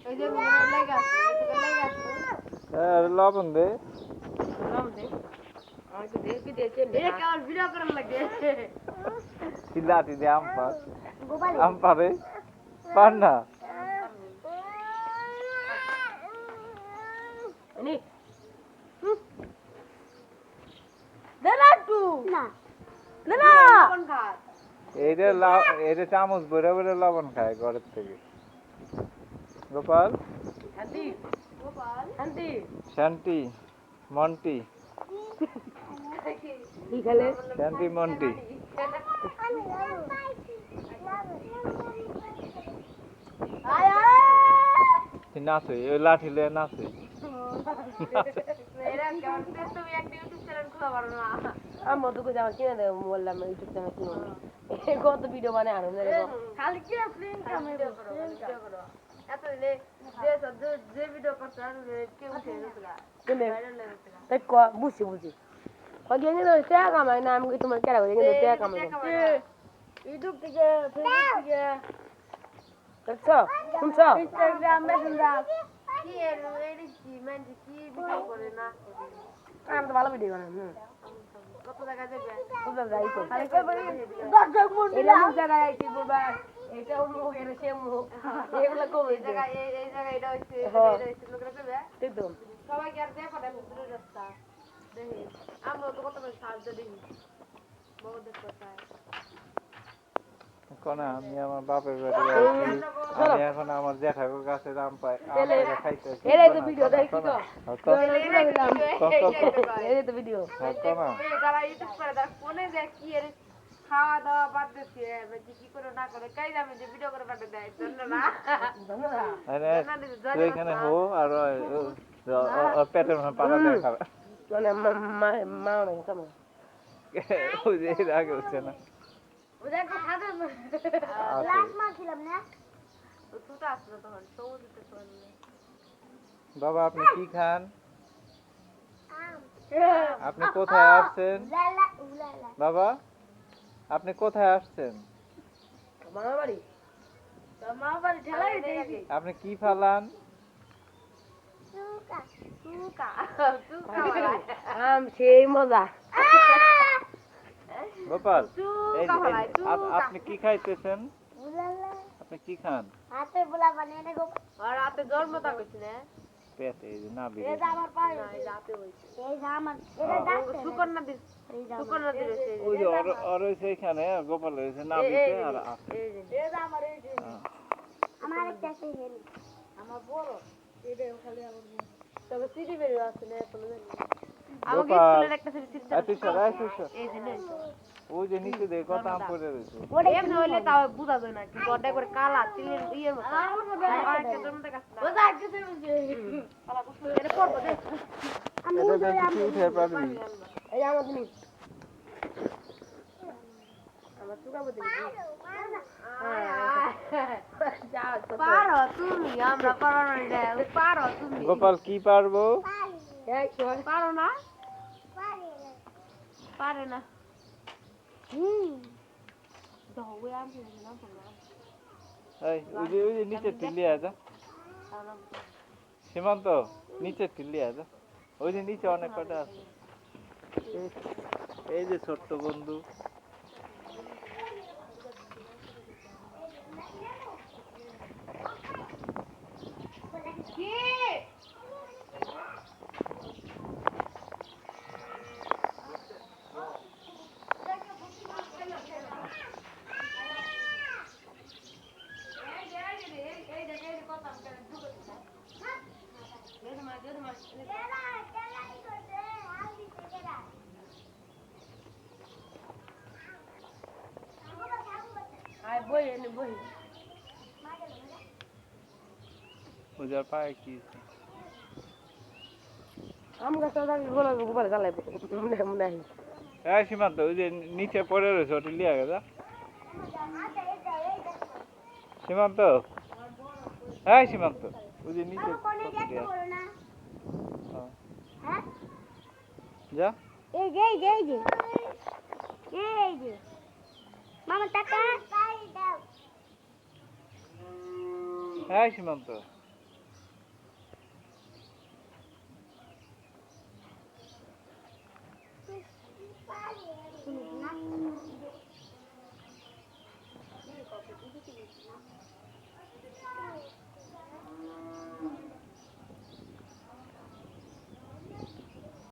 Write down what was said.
এই যে লাগা লবণ দে আমি তো দেখি দেখে এই কেমন ভিডিও করার লাগে চিল্লাতি দে আম পারে পার না নি দেনা তু না না কোন খায় এইটা চামচ ভরে ভরে লবণ খায় ঘরের থেকে গোপাল শান্তি মন্টি কি খেলে শান্তি মন্টি নাচে ওই লাঠি লয়ে নাচে তুমি একটা ইউটিউব চ্যানেল খোলা পারো না আমি তো কোথাও কিনে দেব বললাম ইউটিউব চ্যানেল কিনে কত ভিডিও বানায় আনো খালি কি ফ্রেন্ড ভিডিও করো এত যে ভিডিও করতে কেউ উঠে গেছিল তাই বুঝি কগে নিয়ে টাকা কামাই না আমি তোমার কেরা করে কিন্তু টাকা কামাই ইউটিউব থেকে ফেসবুক থেকে দেখছো শুনছো ইনস্টাগ্রাম মেসেঞ্জার কি এর কি মানে কি ভিডিও করে না আমি তো ভালো ভিডিও বানাই কত টাকা দেবে কত যাই তো খালি কই বলি 10 টাকা মন দিলা এই জায়গায় আইছি বলবা এটা মুখ এর সে মুখ এগুলা কই এই জায়গা এটা হইছে এটা হইছে লোকরা কইবে ঠিক তো সবাই কি আর দেয় পারে দূরে রাস্তা দেখি আমরা তো কত সাহায্য দিই বহুত কথা কোন আমি আমার বাপের বাড়ি আছি আমি এখন আমার জ্যাঠার কাছে আম পাই খাইতে এই তো ভিডিও দেখি তো এই তো ভিডিও তারা ইউটিউব করে তারা ফোনে দেখ কি এর খাওয়া দাওয়া বাদ দিচ্ছে কি করে না করে কাই যাবে যে ভিডিও করে পাঠাতে দেয় ধন্যবাদ এখানে হো আর পেটের মধ্যে পাতা দিয়ে খাবে মানে মা নাই কেমন ওই যে আগে হচ্ছে না ওদের তো খাবে লাখ মা ছিলাম না তো ছোট আসলো তখন সবুজ দিতে চললে বাবা আপনি কি খান আপনি কোথায় আসছেন বাবা আপনি কোথায় আসছেন মামা বাড়ি ঠেলাই দিয়েছি আপনি কি ফালান সুকা সেই মজা গোপাল আপনি কি খাইতেছেন আপনি কি খান হাতে বুলা বানিয়ে নে গোপাল আর রাতে জন্মটা কইছি না পেটে এই যে না বিরে এই যে আমার পায়ে না এই রাতে হইছে এই যে আমার এটা doctor Sukanya this Sukanya this ওই যে আর ওই সেইখানে গোপাল হইছে না বিতে আর আছে এই যে আমার এই যে আমার একটা আছে হেলি আমার বড় এটা খালি আমার তবে সিডি বেরিয়ে আসছে না কোনো জানি আমাকে স্কুলের একটা সিডি এই যে ওই যে নিচে দেখো কত আম পড়ে রয়েছে ওটা এমনি হইলে তাও বুঝা যায় না কি বড়টা করে কালা তিলের ইয়ের মতো আর একটা জন্মতে গাছ না ওটা আজকে কালা কুসু এটা করব দে আমি দেখি উঠে পারবি এই আমার দিন আমার সুগাবো দিন পারো তুমি আমরা পারো না পারো তুমি গোপাল কি পারবো এই পারো না পারে না ওই যে নিচে টিল্লি আছে সীমান্ত নিচে টিল্লি আছে ওই যে নিচে অনেক কটা আছে এই যে ছোট্ট বন্ধু বুঝার পায় কি আম গাছটা গোলা গোপাল জ্বালাই মনে এই সীমান্ত ওই যে নিচে পড়ে রয়েছে ওটা লিয়া গেছে সীমান্ত এই সীমান্ত ওই যে নিচে যা এই যে মামা টাকা হ্যাঁ সীমান্ত